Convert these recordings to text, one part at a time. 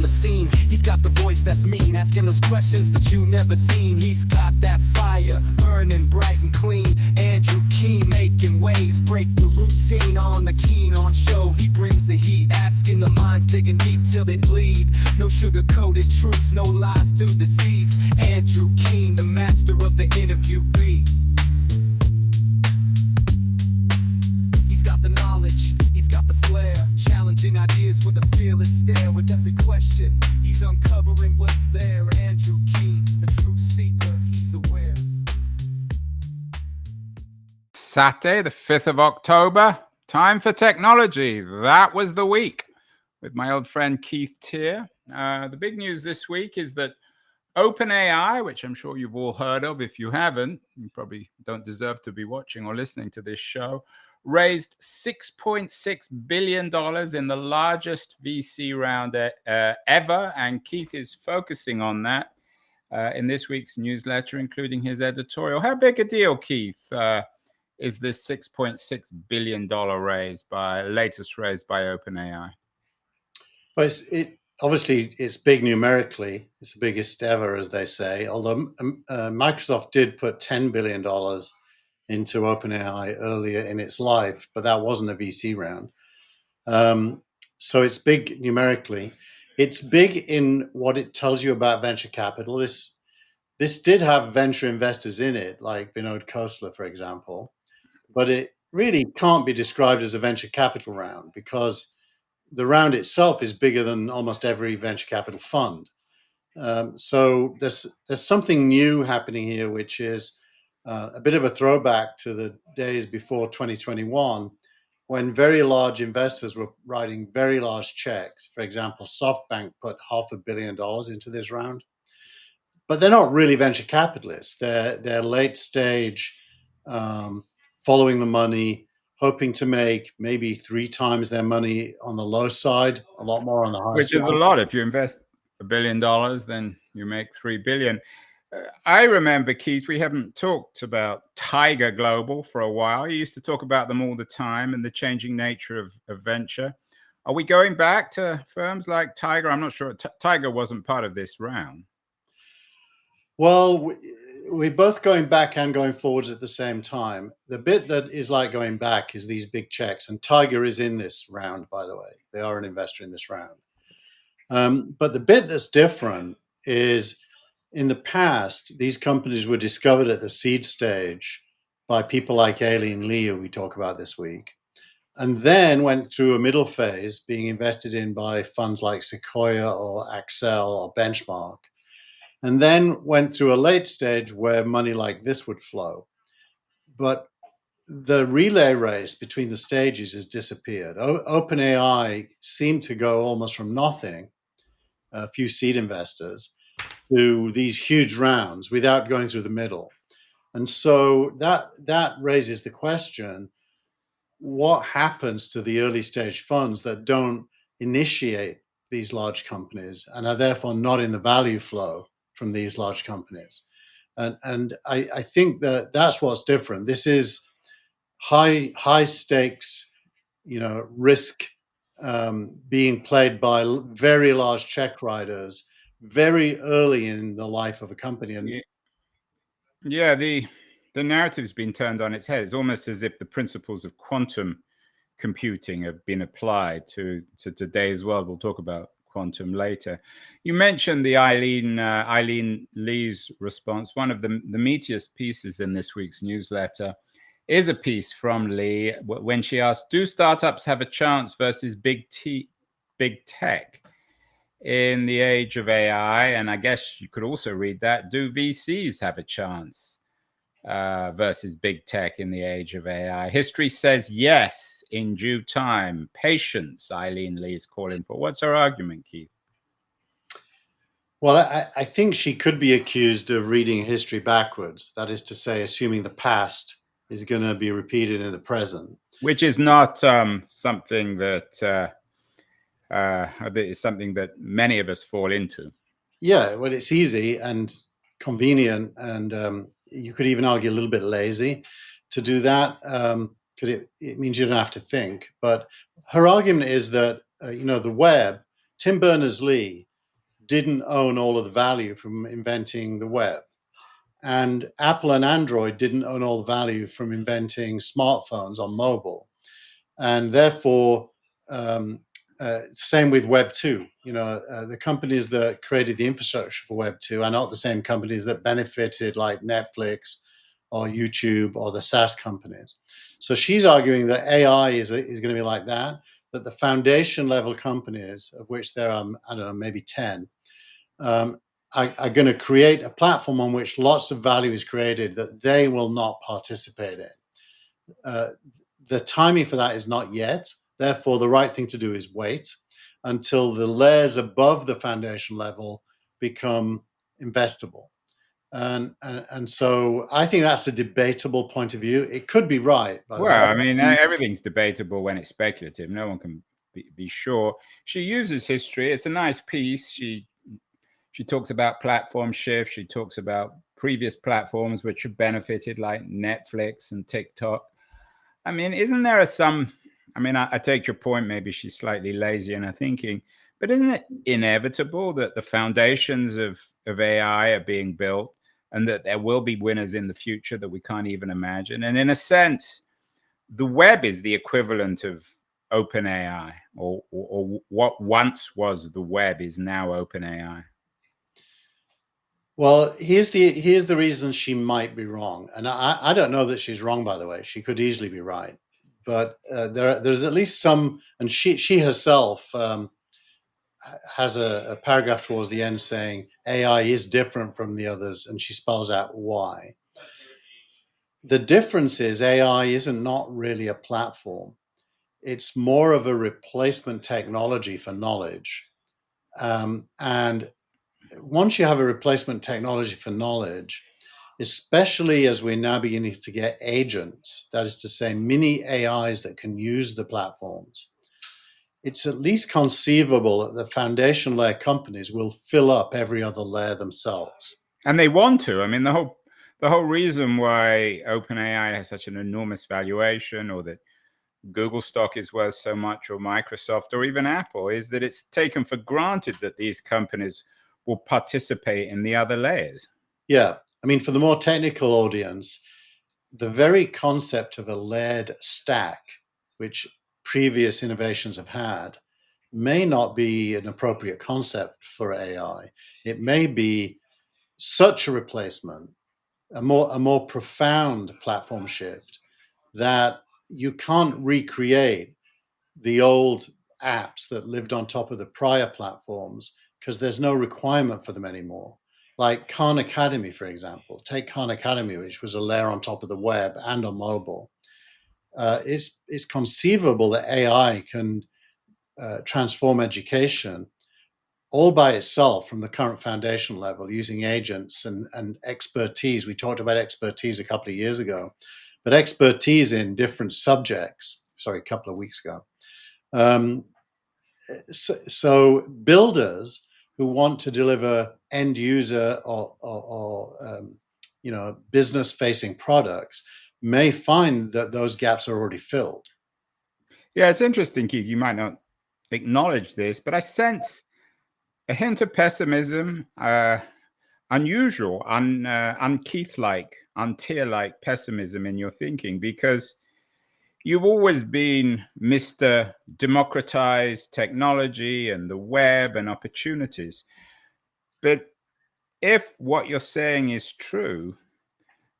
the scene. He's got the voice that's mean, asking those questions that you never seen. He's got that fire, burning bright and clean. Andrew Keen making waves, break the routine on the Keen on show. He brings the heat, asking the minds, digging deep till they bleed. No sugar-coated truths, no lies to deceive. Andrew Keen, the master of the interview beat. He's got the knowledge, he's got the flair, challenging ideas with a fearless stare. With every question, he's uncovering what's there. Andrew Keen, a truth seeker, he's aware. Saturday, the 5th of October, time for technology. That was the week with my old friend Keith Teare. The big news this week is that OpenAI, which I'm sure you've all heard of. If you haven't, you probably don't deserve to be watching or listening to this show, raised $6.6 billion in the largest VC round ever. And Keith is focusing on that in this week's newsletter, including his editorial. How big a deal, Keith, is this $6.6 billion latest raise by OpenAI? Well, obviously it's big numerically. It's the biggest ever, as they say, although Microsoft did put $10 billion into OpenAI earlier in its life, but that wasn't a VC round. So it's big numerically. It's big in what it tells you about venture capital. This did have venture investors in it, like Vinod Khosla, for example, but it really can't be described as a venture capital round because the round itself is bigger than almost every venture capital fund. So there's something new happening here, which is a bit of a throwback to the days before 2021, when very large investors were writing very large checks. For example, SoftBank put $500 million into this round, but they're not really venture capitalists. They're late stage, following the money, hoping to make maybe 3 times their money on the low side, a lot more on the high side. Which is a lot. If you invest $1 billion, then you make $3 billion. I remember, Keith, we haven't talked about Tiger Global for a while. You used to talk about them all the time and the changing nature of venture. Are we going back to firms like Tiger? I'm not sure. Tiger wasn't part of this round. Well, we're both going back and going forwards at the same time. The bit that is like going back is these big checks, and Tiger is in this round, by the way. They are an investor in this round. But the bit that's different is, in the past, these companies were discovered at the seed stage by people like Aileen Lee, who we talk about this week, and then went through a middle phase being invested in by funds like Sequoia or Accel or Benchmark, and then went through a late stage where money like this would flow. But the relay race between the stages has disappeared. OpenAI seemed to go almost from nothing, a few seed investors, to these huge rounds without going through the middle. And so that raises the question, what happens to the early stage funds that don't initiate these large companies and are therefore not in the value flow from these large companies? And I think that's what's different. This is high stakes, risk being played by very large check writers very early in the life of a company. And yeah, the narrative's been turned on its head. It's almost as if the principles of quantum computing have been applied to today's world. We'll talk about quantum later. You mentioned the Aileen Lee's response. One of the meatiest pieces in this week's newsletter is a piece from Lee when she asked, do startups have a chance versus big tech in the age of AI? And I guess you could also read that, do VCs have a chance versus big tech in the age of AI? History says yes, in due time. Patience, Aileen Lee is calling for. What's her argument, Keith? Well, I think she could be accused of reading history backwards. That is to say, assuming the past is going to be repeated in the present. Which is not something that is something that many of us fall into. Yeah, well, it's easy and convenient, and you could even argue a little bit lazy to do that, because it means you don't have to think. But her argument is that, the web, Tim Berners-Lee didn't own all of the value from inventing the web. And Apple and Android didn't own all the value from inventing smartphones on mobile. And therefore, same with Web 2. The companies that created the infrastructure for Web 2 are not the same companies that benefited, like Netflix or YouTube or the SaaS companies. So she's arguing that AI is going to be like that the foundation level companies, of which there are, I don't know, maybe 10, are going to create a platform on which lots of value is created that they will not participate in. The timing for that is not yet. Therefore, the right thing to do is wait until the layers above the foundation level become investable. And so I think that's a debatable point of view. It could be right, by the way. Well, I mean, everything's debatable when it's speculative. No one can be sure. She uses history. It's a nice piece. She talks about platform shift. She talks about previous platforms which have benefited, like Netflix and TikTok. I mean, isn't there I take your point, maybe she's slightly lazy in her thinking, but isn't it inevitable that the foundations of AI are being built and that there will be winners in the future that we can't even imagine? And in a sense, the web is the equivalent of OpenAI, or what once was the web is now OpenAI. Well, here's the reason she might be wrong, and I don't know that she's wrong. By the way, she could easily be right, but there's at least some, and she herself has a paragraph towards the end saying AI is different from the others, and she spells out why. The difference is AI isn't not really a platform. It's more of a replacement technology for knowledge. And once you have a replacement technology for knowledge, especially as we're now beginning to get agents, that is to say, mini AIs that can use the platforms, it's at least conceivable that the foundation layer companies will fill up every other layer themselves. And they want to. I mean, the whole reason why OpenAI has such an enormous valuation, or that Google stock is worth so much, or Microsoft, or even Apple, is that it's taken for granted that these companies will participate in the other layers. Yeah. I mean, for the more technical audience, the very concept of a layered stack, which previous innovations have had, may not be an appropriate concept for AI. It may be such a replacement, a more profound platform shift, that you can't recreate the old apps that lived on top of the prior platforms because there's no requirement for them anymore. Like Khan Academy, for example. Take Khan Academy, which was a layer on top of the web and on mobile. It's conceivable that AI can transform education all by itself from the current foundation level using agents and expertise. We talked about expertise a couple of years ago, but expertise in different subjects, a couple of weeks ago. So builders who want to deliver end user or business facing products may find that those gaps are already filled. Yeah, it's interesting, Keith. You might not acknowledge this, but I sense a hint of pessimism, unusual, un-Keith-like, un-Teare-like pessimism in your thinking, because you've always been Mr. Democratize technology and the web and opportunities. But if what you're saying is true,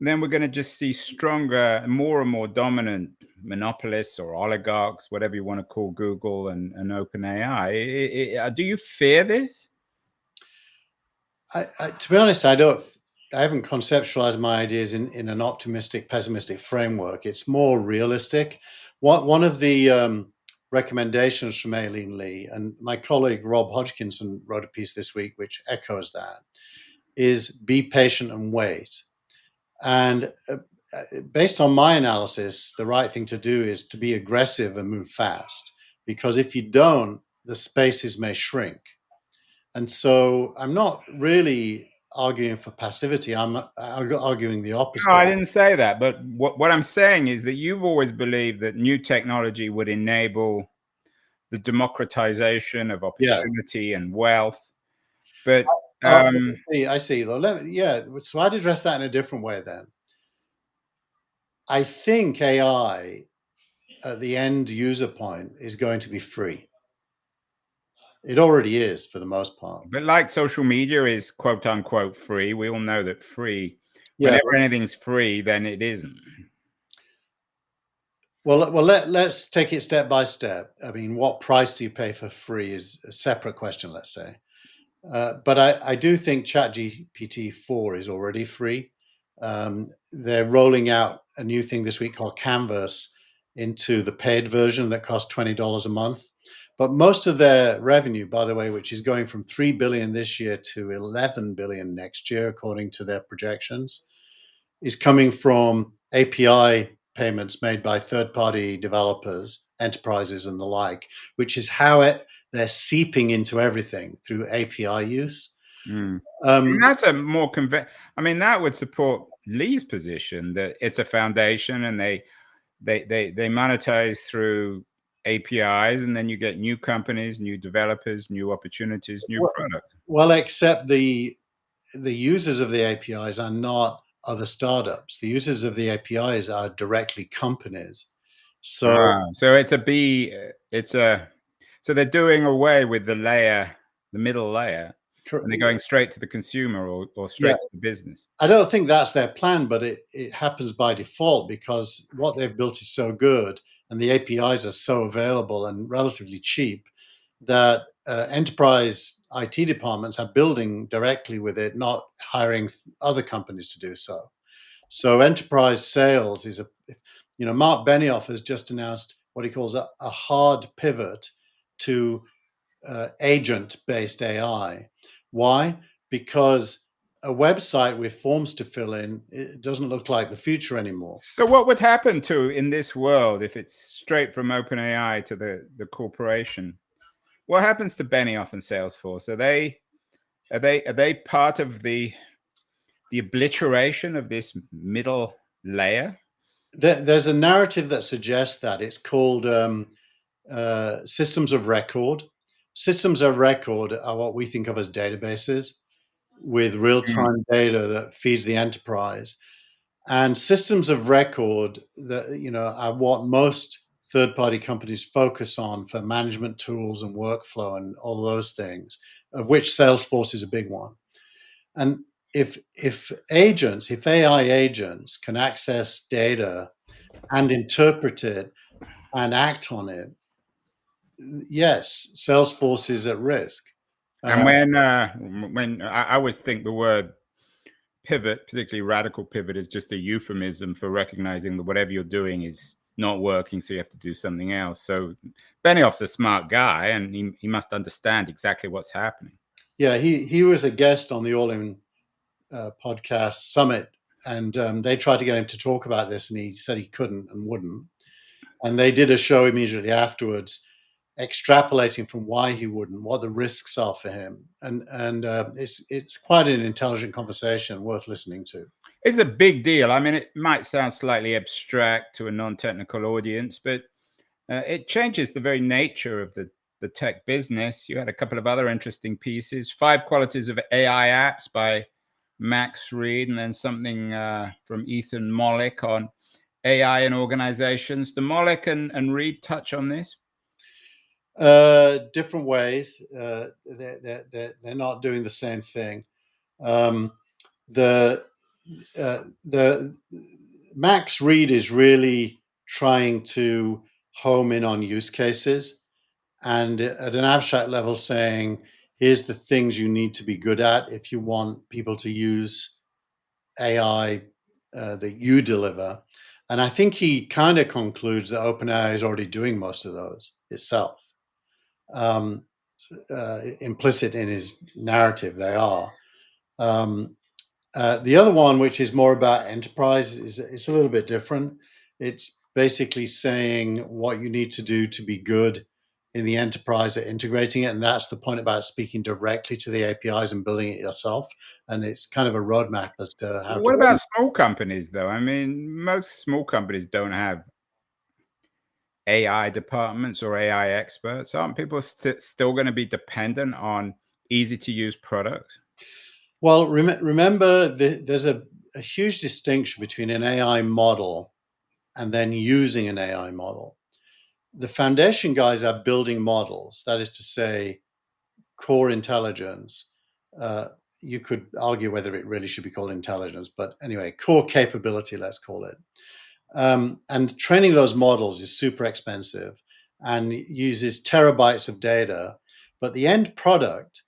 then we're going to just see stronger, more and more dominant monopolists or oligarchs, whatever you want to call Google and OpenAI. Do you fear this? To be honest, I haven't conceptualized my ideas in an optimistic, pessimistic framework. It's more realistic. One of the recommendations from Aileen Lee, and my colleague Rob Hodgkinson wrote a piece this week which echoes that, is be patient and wait. And based on my analysis, the right thing to do is to be aggressive and move fast, because if you don't, the spaces may shrink. And so I'm not really arguing for passivity. I'm arguing the opposite. No, I didn't say that. But what I'm saying is that you've always believed that new technology would enable the democratization of opportunity and wealth. But I see. Well, yeah, so I'd address that in a different way then. I think AI at the end user point is going to be free. It already is for the most part. But like social media is quote unquote free, we all know that free, Yeah. whenever anything's free, then it isn't. Well, let's take it step by step. I mean, what price do you pay for free is a separate question, let's say. But I do think ChatGPT 4 is already free. They're rolling out a new thing this week called Canvas into the paid version that costs $20 a month. But most of their revenue, by the way, which is going from 3 billion this year to 11 billion next year, according to their projections, is coming from API payments made by third-party developers, enterprises, and the like, which is how they're seeping into everything through API use. And that's a more I mean, that would support Lee's position that it's a foundation and they monetize through APIs, and then you get new companies, new developers, new opportunities, new product. Well, except the users of the APIs are not other startups. The users of the APIs are directly companies. So it's so they're doing away with the middle layer, and they're going straight to the consumer or straight to the business. I don't think that's their plan, but it happens by default because what they've built is so good and the APIs are so available and relatively cheap that enterprise IT departments are building directly with it, not hiring other companies to do so. So enterprise sales is Mark Benioff has just announced what he calls a hard pivot to agent-based AI. Why? Because a website with forms to fill in, it doesn't look like the future anymore. So what would happen in this world if it's straight from OpenAI to the corporation? What happens to Benioff and Salesforce? Are they part of the obliteration of this middle layer? There's a narrative that suggests that. It's called systems of record. Systems of record are what we think of as databases with real-time data that feeds the enterprise. And systems of record that are what most third-party companies focus on for management tools and workflow and all those things, of which Salesforce is a big one. And if AI agents can access data and interpret it and act on it, yes, Salesforce is at risk. And when I always think the word pivot, particularly radical pivot, is just a euphemism for recognizing that whatever you're doing is not working, so you have to do something else. So Benioff's a smart guy, and he must understand exactly what's happening. Yeah, he was a guest on the All In podcast summit, and they tried to get him to talk about this, and he said he couldn't and wouldn't. And they did a show immediately afterwards, extrapolating from why he wouldn't, what the risks are for him, and it's quite an intelligent conversation worth listening to. It's a big deal. I mean, it might sound slightly abstract to a non-technical audience, but it changes the very nature of the tech business. You had a couple of other interesting pieces: 5 Qualities of AI Apps by Max Reed, and then something from Ethan Mollick on AI in organizations. Do Mollick and Reed touch on this? Different ways. They're not doing the same thing. The Max Reed is really trying to home in on use cases, and at an abstract level saying, here's the things you need to be good at if you want people to use AI that you deliver. And I think he kind of concludes that OpenAI is already doing most of those itself. Implicit in his narrative, they are. The other one, which is more about enterprise, it's a little bit different. It's basically saying what you need to do to be good in the enterprise at integrating it. And that's the point about speaking directly to the APIs and building it yourself. And it's kind of a roadmap as to how What about small companies, though? I mean, most small companies don't have AI departments or AI experts. Aren't people still going to be dependent on easy to use product? Well, remember, there's a huge distinction between an AI model and then using an AI model. The foundation guys are building models, that is to say, core intelligence. You could argue whether it really should be called intelligence, but anyway, core capability, let's call it. And training those models is super expensive and uses terabytes of data, but the end product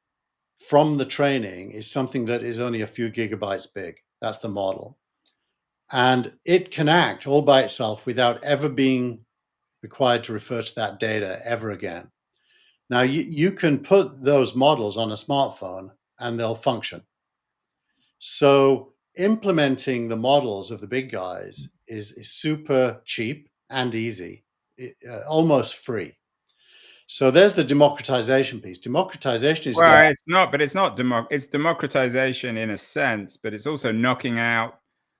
from the training is something that is only a few gigabytes big. That's the model. And it can act all by itself without ever being required to refer to that data ever again. Now, you can put those models on a smartphone and they'll function. So implementing the models of the big guys is super cheap and easy, almost free. So there's the democratization piece. Democratization is Well, it's not, but it's not it's democratization in a sense, but it's also knocking out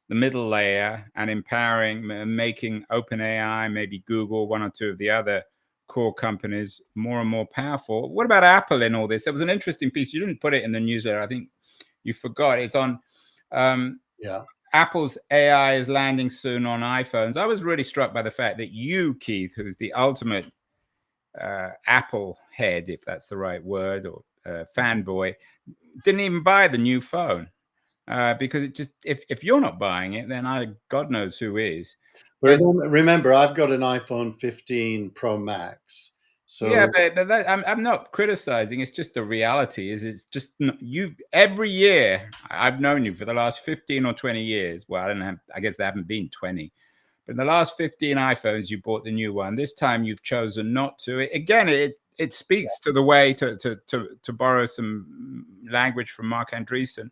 the middle layer and empowering, making OpenAI, maybe Google, one or two of the other core companies more and more powerful. What about Apple in all this? There was an interesting piece. You didn't put it in the newsletter. I think you forgot. It's on Apple's AI is landing soon on iPhones. I was really struck by the fact that you, Keith, who's the ultimate Apple head, if that's the right word, or fanboy, didn't even buy the new phone because it just, if you're not buying it, then God knows who is. But remember, I've got an iPhone 15 Pro Max. So yeah, but I'm not criticizing. It's just the reality. It's just every year I've known you for the last 15 or 20 years. Well, I guess there haven't been 20. But in the last 15 iPhones, you bought the new one. This time you've chosen not to. It speaks to the way, to borrow some language from Mark Andreessen,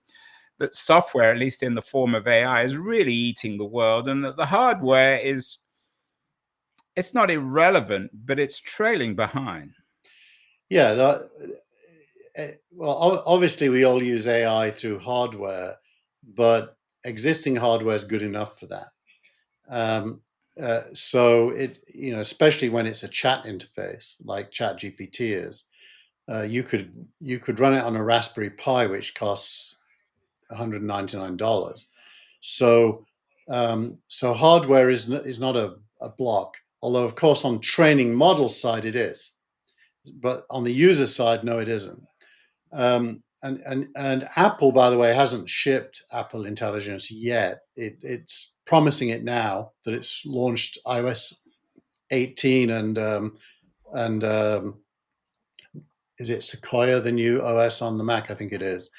that software, at least in the form of AI, is really eating the world. And that the hardware it's not irrelevant, but it's trailing behind. Yeah. Well, obviously we all use AI through hardware, but existing hardware is good enough for that. So especially when it's a chat interface like ChatGPT is, you could run it on a Raspberry Pi, which costs $199. So hardware is not a block. Although of course on training model side it is, but on the user side, no, it isn't. And Apple, by the way, hasn't shipped Apple Intelligence yet. It's promising it now that it's launched iOS 18 and is it Sequoia, the new OS on the Mac? I think it is.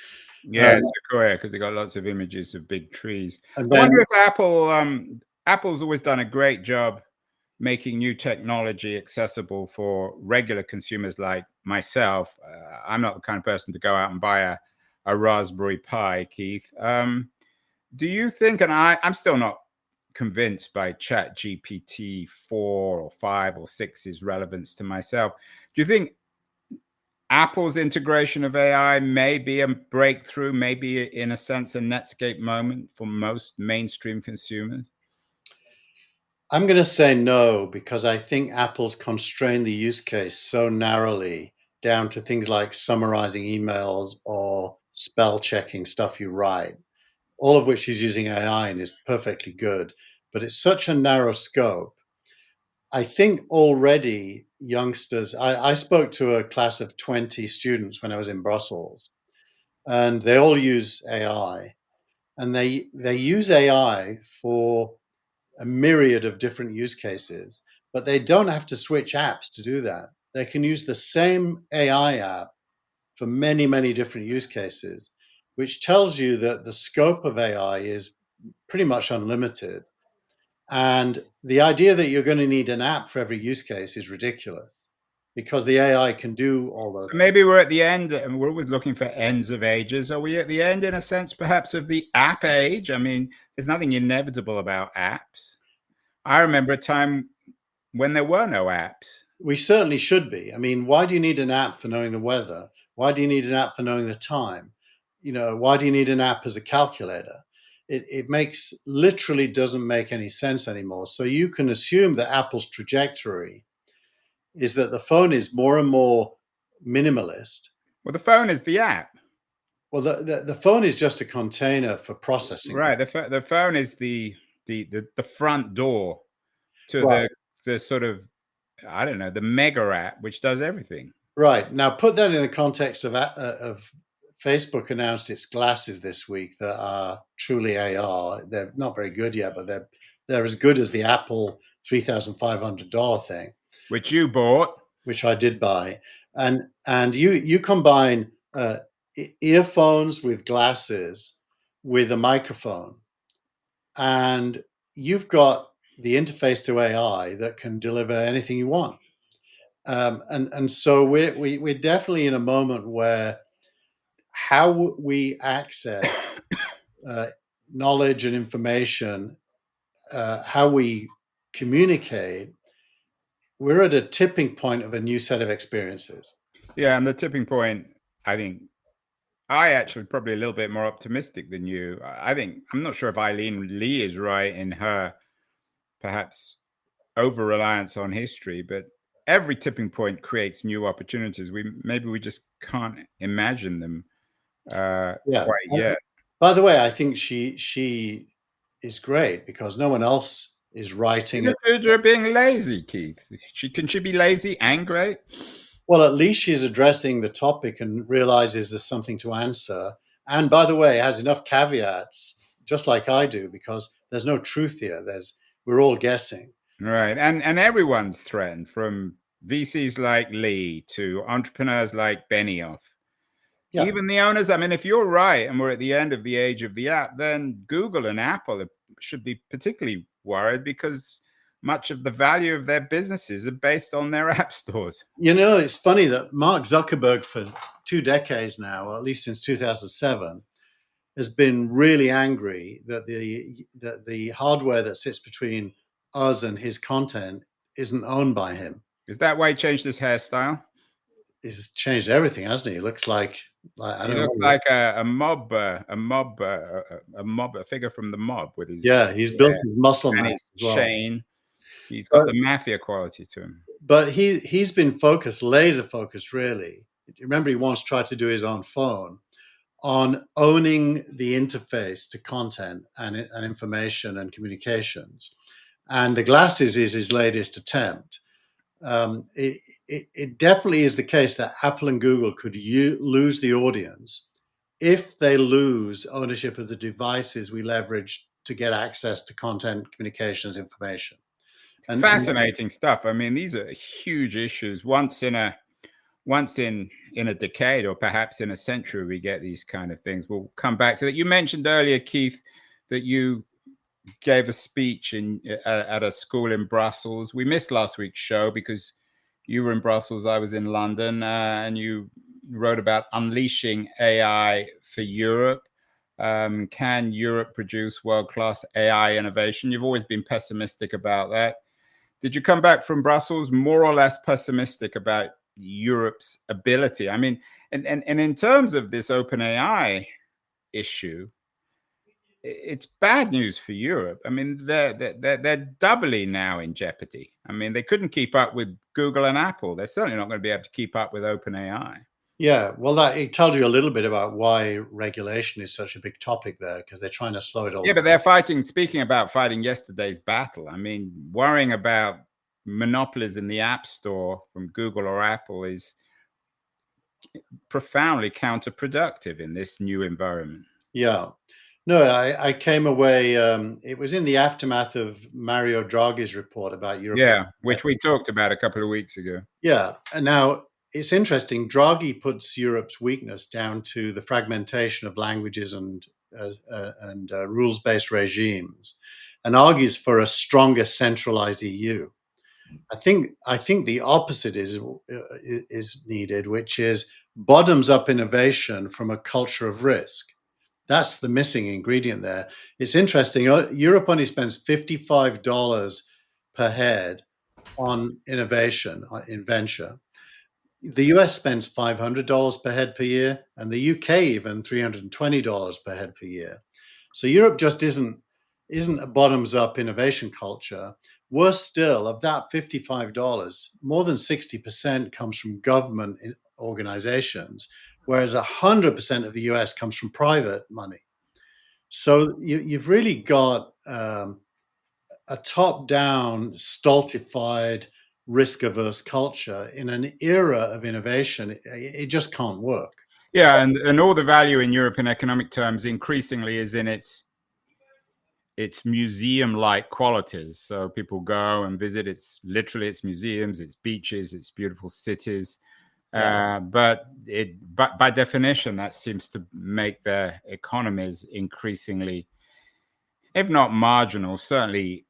Yeah, Sequoia, because they got lots of images of big trees. And I wonder if Apple's always done a great job making new technology accessible for regular consumers like myself. I'm not the kind of person to go out and buy a Raspberry Pi, Keith. Do you think, and I'm still not convinced by ChatGPT 4 or 5 or 6's relevance to myself. Do you think Apple's integration of AI may be a breakthrough, maybe in a sense a Netscape moment for most mainstream consumers? I'm going to say no, because I think Apple's constrained the use case so narrowly down to things like summarizing emails or spell checking stuff you write, all of which is using AI and is perfectly good. But it's such a narrow scope. I think already youngsters, I spoke to a class of 20 students when I was in Brussels, and they all use AI. And they use AI for a myriad of different use cases, but they don't have to switch apps to do that. They can use the same AI app for many, many different use cases, which tells you that the scope of AI is pretty much unlimited. And the idea that you're going to need an app for every use case is ridiculous, because the AI can do all those. So maybe we're at the end, and we're always looking for ends of ages. Are we at the end, in a sense, perhaps, of the app age? I mean, there's nothing inevitable about apps. I remember a time when there were no apps. We certainly should be. I mean, why do you need an app for knowing the weather? Why do you need an app for knowing the time? Why do you need an app as a calculator? It literally doesn't make any sense anymore. So you can assume that Apple's trajectory is that the phone is more and more minimalist, Well, the phone is the app. Well, the phone is just a container for processing. Right. The phone is the front door to Right. the sort of, I don't know, the mega app, which does everything. Right. Now, put that in the context of Facebook announced its glasses this week that are truly AR. They're not very good yet, but they're as good as the Apple $3,500 thing, Which you bought. which I did buy. And you combine earphones with glasses with a microphone, and you've got the interface to AI that can deliver anything you want. And so we're definitely in a moment where how we access knowledge and information, how we communicate, we're at a tipping point of a new set of experiences. Yeah, and the tipping point, I think, I actually probably a little bit more optimistic than you. I think, I'm not sure if Eileen Lee is right in her perhaps over-reliance on history, but every tipping point creates new opportunities. Maybe we just can't imagine them quite yet. By the way, I think she is great because no one else is writing. You're being lazy, Keith. Can she be lazy and great? Well, at least she's addressing the topic and realizes there's something to answer. And by the way, has enough caveats, just like I do, because there's no truth here. We're all guessing. Right. And everyone's threatened, from VCs like Lee to entrepreneurs like Benioff. Yeah. Even the owners. I mean, if you're right and we're at the end of the age of the app, then Google and Apple should be particularly worried, because much of the value of their businesses are based on their app stores. You know, it's funny that Mark Zuckerberg, for 2 decades now, or at least since 2007, has been really angry that the hardware that sits between us and his content isn't owned by him. Is that why he changed his hairstyle? He's changed everything, hasn't he? He looks like I don't know. He looks like a figure from the Mob with his he's built his muscle and his chain. He's got the mafia quality to him. But he's been laser focused, really. Remember, he once tried to do his own phone, on owning the interface to content and information and communications. And the glasses is his latest attempt. It definitely is the case that Apple and Google could lose the audience if they lose ownership of the devices we leverage to get access to content, communications, information. And fascinating stuff. I mean, these are huge issues. Once in a decade, or perhaps in a century, we get these kind of things. We'll come back to that. You mentioned earlier, Keith, that you gave a speech at a school in Brussels. We missed last week's show because you were in Brussels, I was in London, and you wrote about unleashing AI for Europe. Can Europe produce world-class AI innovation? You've always been pessimistic about that. Did you come back from Brussels more or less pessimistic about Europe's ability? I mean, and in terms of this OpenAI issue, it's bad news for Europe. I mean, they're doubly now in jeopardy. I mean, they couldn't keep up with Google and Apple. They're certainly not going to be able to keep up with OpenAI. Yeah, well, it tells you a little bit about why regulation is such a big topic there, because they're trying to slow it all down. Yeah, but they're fighting, speaking about fighting yesterday's battle, I mean, worrying about monopolies in the App Store from Google or Apple is profoundly counterproductive in this new environment. Yeah. No, I came away, it was in the aftermath of Mario Draghi's report about Europe. Yeah, which we talked about a couple of weeks ago. Yeah, and now it's interesting. Draghi puts Europe's weakness down to the fragmentation of languages and rules-based regimes, and argues for a stronger centralized EU. I think the opposite is needed, which is bottoms-up innovation from a culture of risk. That's the missing ingredient there. It's interesting. Europe only spends $55 per head on innovation, in venture. The US spends $500 per head per year, and the UK even $320 per head per year. So Europe just isn't a bottoms-up innovation culture. Worse still, of that $55, more than 60% comes from government organizations whereas 100% of the US comes from private money. So you've really got a top-down, stultified, risk-averse culture in an era of innovation. It just can't work. Yeah, and all the value in Europe in economic terms increasingly is in its museum-like qualities. So people go and visit its museums, its beaches, its beautiful cities. Yeah. But by definition, that seems to make their economies increasingly, if not marginal, certainly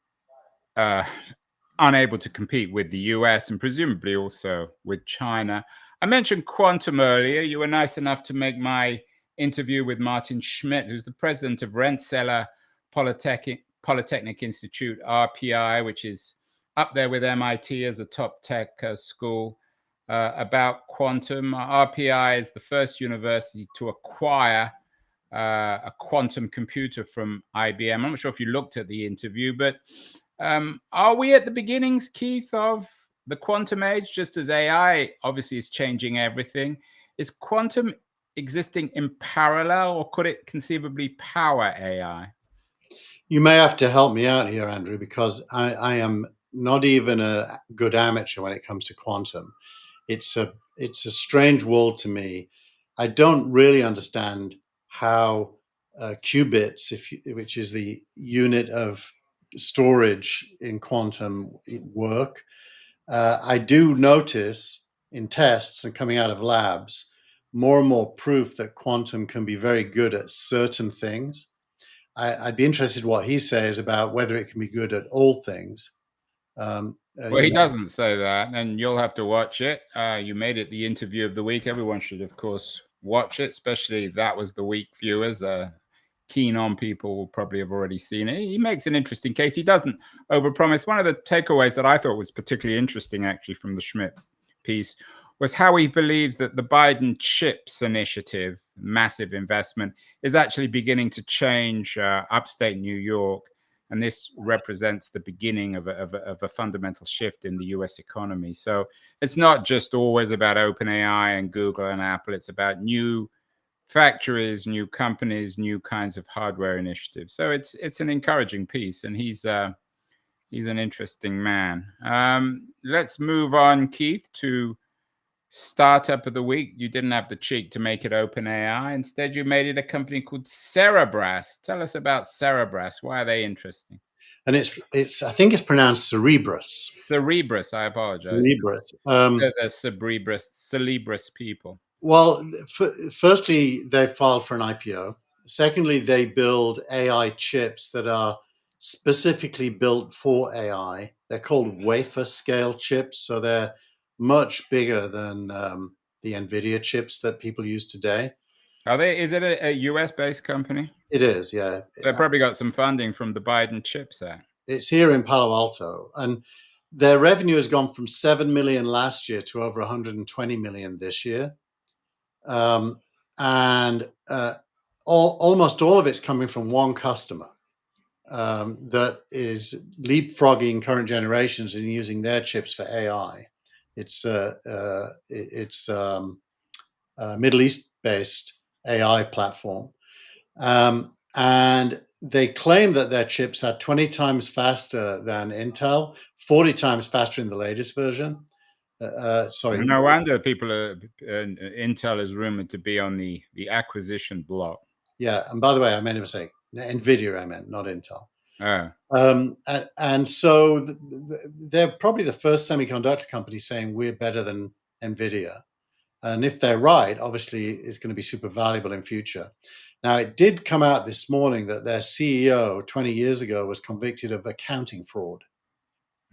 unable to compete with the US and presumably also with China. I mentioned quantum earlier. You were nice enough to make my interview with Martin Schmidt, who's the president of Rensselaer Polytechnic Institute, RPI, which is up there with MIT as a top tech school, about quantum. RPI is the first university to acquire a quantum computer from IBM. I'm not sure if you looked at the interview, but are we at the beginnings, Keith, of the quantum age, just as AI obviously is changing everything? Is quantum existing in parallel, or could it conceivably power AI? You may have to help me out here, Andrew, because I am not even a good amateur when it comes to quantum. It's a strange world to me. I don't really understand how qubits, which is the unit of storage in quantum, work. I do notice in tests and coming out of labs more and more proof that quantum can be very good at certain things. I'd be interested in what he says about whether it can be good at all things. Well, he doesn't say that, and you'll have to watch it. You made it the interview of the week. Everyone should, of course, watch it, especially that was the week viewers. Keen on people will probably have already seen it. He makes an interesting case. He doesn't overpromise. One of the takeaways that I thought was particularly interesting, actually, from the Schmidt piece was how he believes that the Biden CHIPS initiative, massive investment, is actually beginning to change upstate New York. And this represents the beginning of a fundamental shift in the US economy. So it's not just always about OpenAI and Google and Apple. It's about new factories, new companies, new kinds of hardware initiatives. So it's an encouraging piece, and he's an interesting man. Let's move on, Keith, to startup of the week. You didn't have the cheek to make it OpenAI. Instead, you made it a company called Cerebras. Tell us about Cerebras. Why are they interesting? And it's I think it's pronounced Cerebras. Cerebras. I apologize. Cerebras. The Cerebras people. Well, firstly, they filed for an IPO. Secondly, they build AI chips that are specifically built for AI. They're called wafer scale chips, so they're much bigger than the NVIDIA chips that people use today. Are they? Is it a US-based company? It is, yeah. They probably got some funding from the Biden CHIPS Act. It's here in Palo Alto, and their revenue has gone from 7 million last year to over 120 million this year. And almost all of it's coming from one customer that is leapfrogging current generations and using their chips for AI. It's a Middle East-based AI platform, and they claim that their chips are 20 times faster than Intel, 40 times faster in the latest version. Sorry. No wonder Intel is rumored to be on the acquisition block. Yeah, and by the way, I made a mistake. NVIDIA, I meant, not Intel. Oh. And so they're probably the first semiconductor company saying we're better than NVIDIA. And if they're right, obviously it's going to be super valuable in future. Now, it did come out this morning that their CEO 20 years ago was convicted of accounting fraud.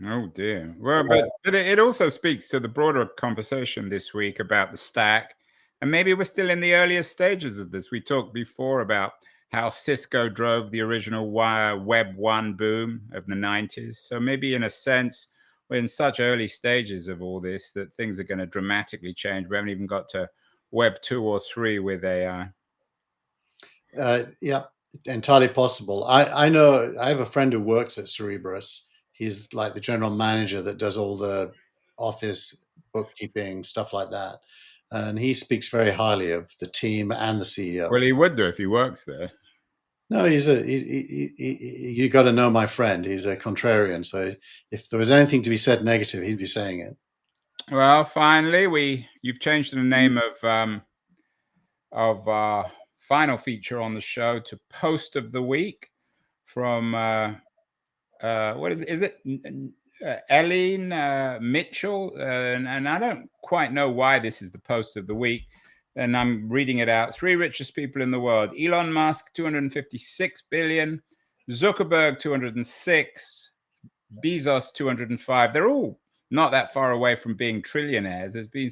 Oh, dear. Well, but it also speaks to the broader conversation this week about the stack. And maybe we're still in the earliest stages of this. We talked before about how Cisco drove the original Web 1 boom of the 90s. So maybe in a sense, we're in such early stages of all this that things are going to dramatically change. We haven't even got to Web 2 or 3 with AI. Yeah, entirely possible. I know I have a friend who works at Cerebras. He's like the general manager that does all the office bookkeeping, stuff like that. and he speaks very highly of the team and the CEO. Well, he would do if he works there. No, you got to know my friend. He's a contrarian. So if there was anything to be said negative, he'd be saying it. Well, finally, you've changed the name of our final feature on the show to Post of the Week from what is it? Eileen Mitchell, and I don't quite know why this is the Post of the Week. And I'm reading it out. 3 richest people in the world: Elon Musk, 256 billion; Zuckerberg, 206; Bezos, 205. They're all not that far away from being trillionaires. There's been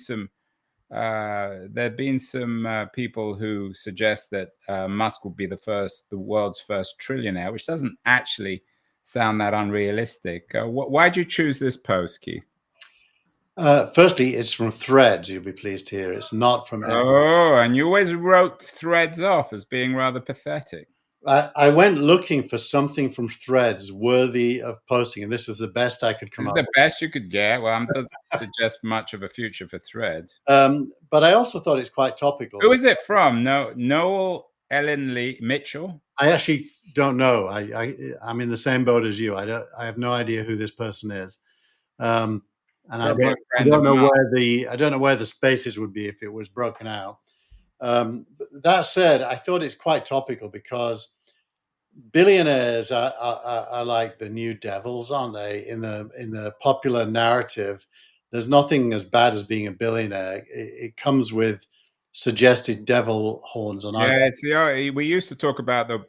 some people who suggest that Musk will be the world's first trillionaire, which doesn't actually sound that unrealistic. Why'd you choose this post, Keith? Firstly, it's from Threads. You'll be pleased to hear it's not from. Oh, and you always wrote Threads off as being rather pathetic. I went looking for something from Threads worthy of posting, and this was the best I could come up with. The best you could get. Well, doesn't suggest much of a future for Threads. But I also thought it's quite topical. Who is it from? Noel Ellen Lee Mitchell? I actually don't know. I'm in the same boat as you. I have no idea who this person is. And I don't know where the spaces would be if it was broken out. That said, I thought it's quite topical because billionaires are like the new devils, aren't they? In the popular narrative, there's nothing as bad as being a billionaire. It comes with suggested devil horns on. We used to talk about the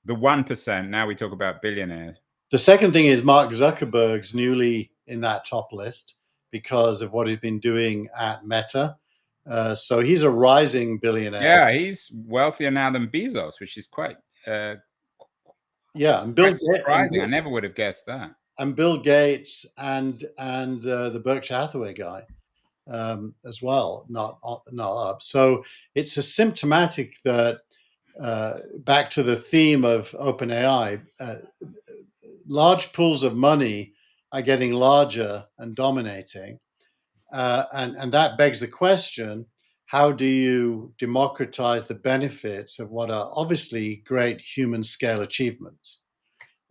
1%. Now we talk about billionaires. The second thing is Mark Zuckerberg's newly in that top list because of what he's been doing at Meta. So he's a rising billionaire. Yeah, he's wealthier now than Bezos, which is quite and Bill surprising. I never would have guessed that. And Bill Gates and the Berkshire Hathaway guy as well, not up. So it's a symptomatic that back to the theme of OpenAI, large pools of money are getting larger and dominating. And that begs the question, how do you democratize the benefits of what are obviously great human scale achievements?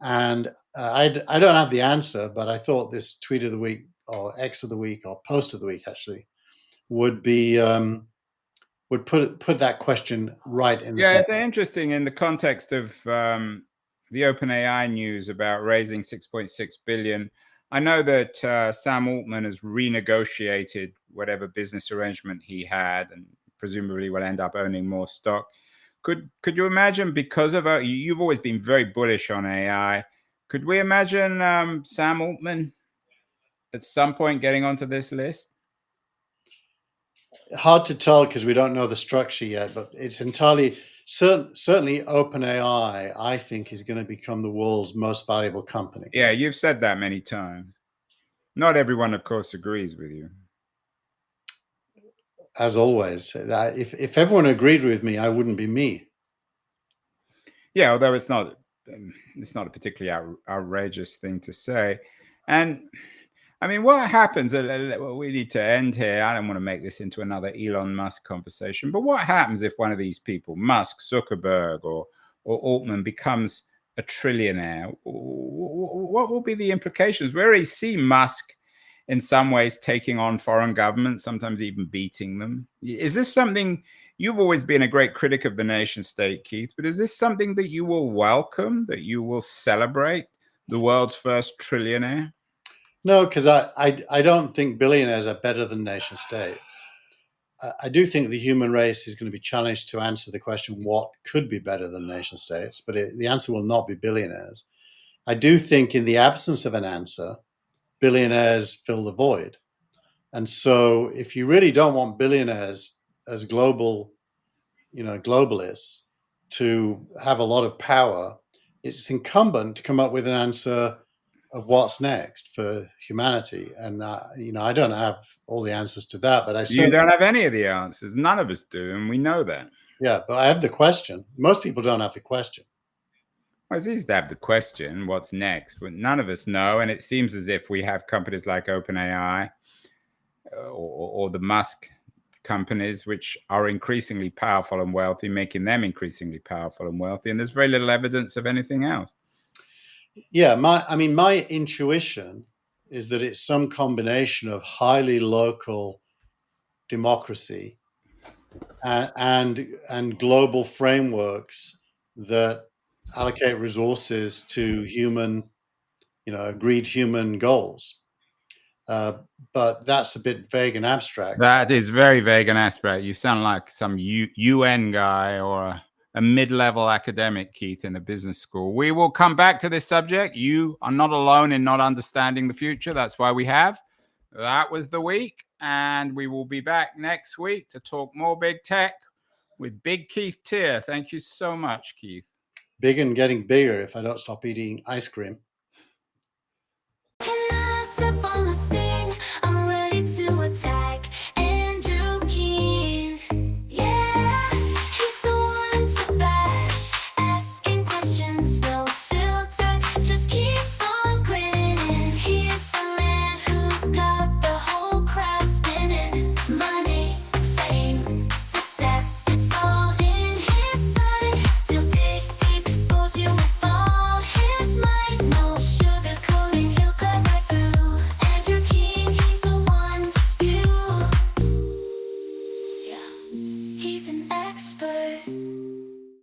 And I don't have the answer, but I thought this tweet of the week or X of the week or post of the week actually would be would put that question right in the center. It's interesting in the context of the OpenAI news about raising 6.6 billion. I know that Sam Altman has renegotiated whatever business arrangement he had and presumably will end up owning more stock. Could you imagine, because of you've always been very bullish on AI, could we imagine Sam Altman at some point getting onto this list? Hard to tell because we don't know the structure yet, but it's entirely certainly OpenAI, I think, is going to become the world's most valuable company. Yeah, you've said that many times. Not everyone, of course, agrees with you. As always, if everyone agreed with me, I wouldn't be me. Yeah, although it's not a particularly outrageous thing to say. And I mean, what happens? We need to end here. I don't want to make this into another Elon Musk conversation, but what happens if one of these people, Musk, Zuckerberg, or Altman, becomes a trillionaire? What will be the implications? We already see Musk in some ways taking on foreign governments, sometimes even beating them. Is this something, you've always been a great critic of the nation state, Keith, but is this something that you will welcome, that you will celebrate, the world's first trillionaire? No, because I don't think billionaires are better than nation states. I do think the human race is going to be challenged to answer the question, what could be better than nation states? But the answer will not be billionaires. I do think in the absence of an answer, billionaires fill the void. And so if you really don't want billionaires as globalists to have a lot of power, it's incumbent to come up with an answer of what's next for humanity. And, I don't have all the answers to that, but you don't have any of the answers. None of us do. And we know that. Yeah, but I have the question. Most people don't have the question. Well, it's easy to have the question, what's next, but none of us know. And it seems as if we have companies like OpenAI or the Musk companies which are increasingly powerful and wealthy, making them increasingly powerful and wealthy. And there's very little evidence of anything else. Yeah, my intuition is that it's some combination of highly local democracy and global frameworks that allocate resources to agreed human goals. But that's a bit vague and abstract. That is very vague and abstract. You sound like some UN guy or a mid-level academic, Keith, in a business school. We will come back to this subject. You are not alone in not understanding the future. That's why we have. That was the week, and we will be back next week to talk more big tech with Big Keith Teare. Thank you so much, Keith. Big and getting bigger if I don't stop eating ice cream. Can I step on the sea?